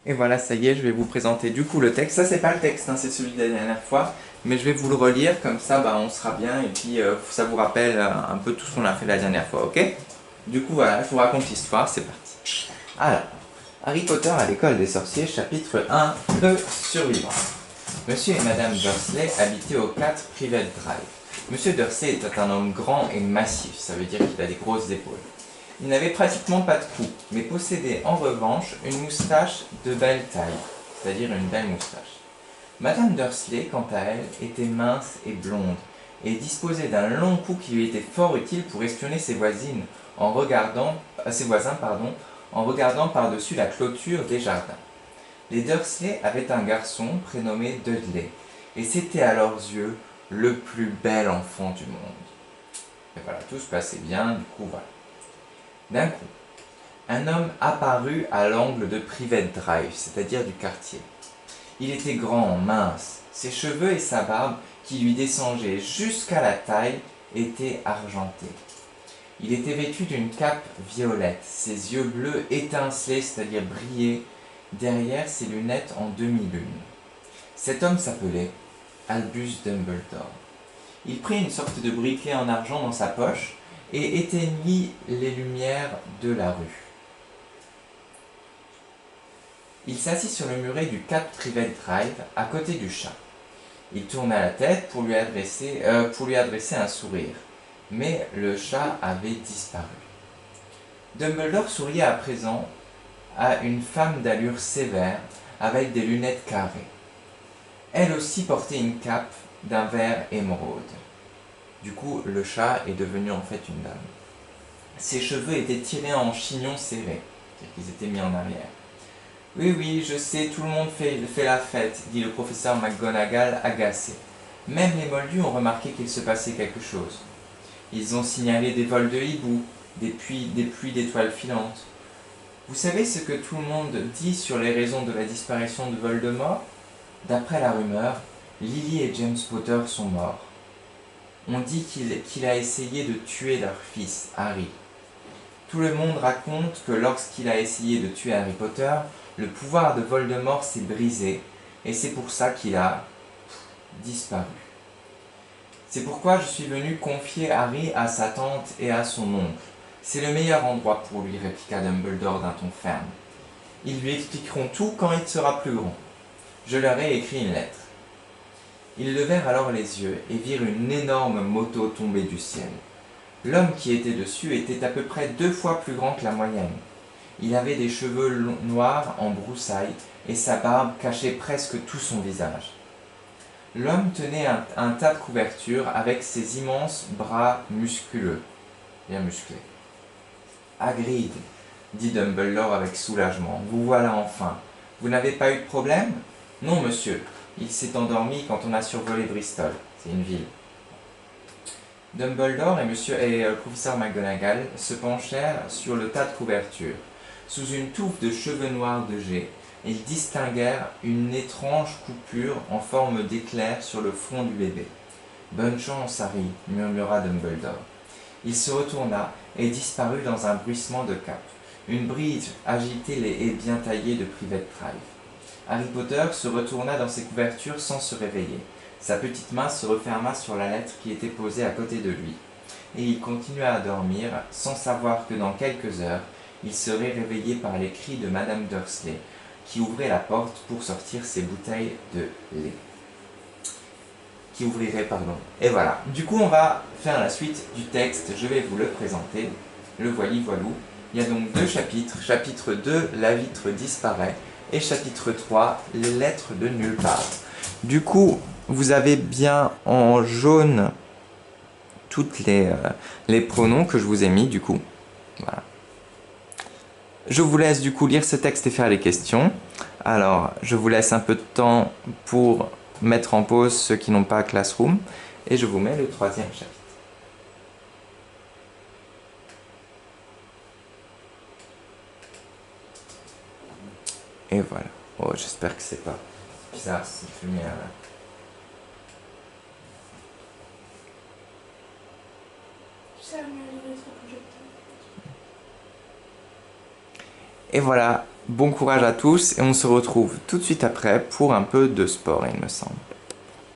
Et voilà, ça y est, je vais vous présenter du coup le texte. Ça, c'est pas le texte, hein, c'est celui de la dernière fois, mais je vais vous le relire, comme ça on sera bien, et puis ça vous rappelle un peu tout ce qu'on a fait la dernière fois, ok? Du coup, voilà, je vous raconte l'histoire, c'est parti. Alors, Harry Potter à l'école des sorciers, chapitre 1, le survivant. Monsieur et Madame Dursley habitaient au 4 Privet Drive. Monsieur Dursley était un homme grand et massif, ça veut dire qu'il a des grosses épaules. Il n'avait pratiquement pas de cou, mais possédait en revanche une moustache de belle taille, c'est-à-dire une belle moustache. Madame Dursley, quant à elle, était mince et blonde, et disposait d'un long cou qui lui était fort utile pour espionner ses voisins, en regardant par-dessus la clôture des jardins. Les Dursley avaient un garçon prénommé Dudley, et c'était à leurs yeux le plus bel enfant du monde. Et voilà, tout se passait bien, du coup voilà. D'un coup, un homme apparut à l'angle de Privet Drive, c'est-à-dire du quartier. Il était grand, mince, ses cheveux et sa barbe, qui lui descendaient jusqu'à la taille, étaient argentés. Il était vêtu d'une cape violette, ses yeux bleus étincelaient, c'est-à-dire brillaient, derrière ses lunettes en demi-lune. Cet homme s'appelait Albus Dumbledore. Il prit une sorte de briquet en argent dans sa poche et éteignit les lumières de la rue. Il s'assit sur le muret du 4 Privet Drive, à côté du chat. Il tourna la tête pour lui adresser un sourire, mais le chat avait disparu. Dumbledore souriait à présent à une femme d'allure sévère, avec des lunettes carrées. Elle aussi portait une cape d'un vert émeraude. Du coup, le chat est devenu en fait une dame. Ses cheveux étaient tirés en chignon serré, c'est-à-dire qu'ils étaient mis en arrière. Oui, oui, je sais, tout le monde fait la fête, dit le professeur McGonagall agacé. Même les moldus ont remarqué qu'il se passait quelque chose. Ils ont signalé des vols de hiboux, des pluies d'étoiles filantes. Vous savez ce que tout le monde dit sur les raisons de la disparition de Voldemort? D'après la rumeur, Lily et James Potter sont morts. On dit qu'il a essayé de tuer leur fils, Harry. Tout le monde raconte que lorsqu'il a essayé de tuer Harry Potter, le pouvoir de Voldemort s'est brisé, et c'est pour ça qu'il a disparu. C'est pourquoi je suis venu confier Harry à sa tante et à son oncle. C'est le meilleur endroit pour lui, répliqua Dumbledore d'un ton ferme. Ils lui expliqueront tout quand il sera plus grand. Je leur ai écrit une lettre. Ils levèrent alors les yeux et virent une énorme moto tomber du ciel. L'homme qui était dessus était à peu près 2 fois plus grand que la moyenne. Il avait des cheveux noirs en broussailles et sa barbe cachait presque tout son visage. L'homme tenait un tas de couvertures avec ses immenses bras musculeux, bien musclés. Hagrid, dit Dumbledore avec soulagement, vous voilà enfin. Vous n'avez pas eu de problème? Non, monsieur. Il s'est endormi quand on a survolé Bristol. C'est une ville. Dumbledore et le professeur McGonagall se penchèrent sur le tas de couvertures. Sous une touffe de cheveux noirs de jet, ils distinguèrent une étrange coupure en forme d'éclair sur le front du bébé. Bonne chance, Harry, murmura Dumbledore. Il se retourna et disparut dans un bruissement de capes. Une brise agitait les haies bien taillées de Privet Drive. Harry Potter se retourna dans ses couvertures sans se réveiller. Sa petite main se referma sur la lettre qui était posée à côté de lui. Et il continua à dormir, sans savoir que dans quelques heures, il serait réveillé par les cris de Madame Dursley, qui ouvrait la porte pour sortir ses bouteilles de lait. Qui ouvrirait, pardon. Et voilà. Du coup, on va faire la suite du texte. Je vais vous le présenter. Le voilou. Il y a donc 2 chapitres. Chapitre 2, la vitre disparaît. Et chapitre 3, les lettres de nulle part. Du coup, vous avez bien en jaune toutes les pronoms que je vous ai mis, du coup. Voilà. Je vous laisse du coup lire ce texte et faire les questions. Alors, je vous laisse un peu de temps pour mettre en pause ceux qui n'ont pas Classroom. Et je vous mets le 3e chapitre. Et voilà. Oh, j'espère que c'est pas bizarre cette lumière là. Et voilà, Bon courage à tous et on se retrouve tout de suite après pour un peu de sport, il me semble.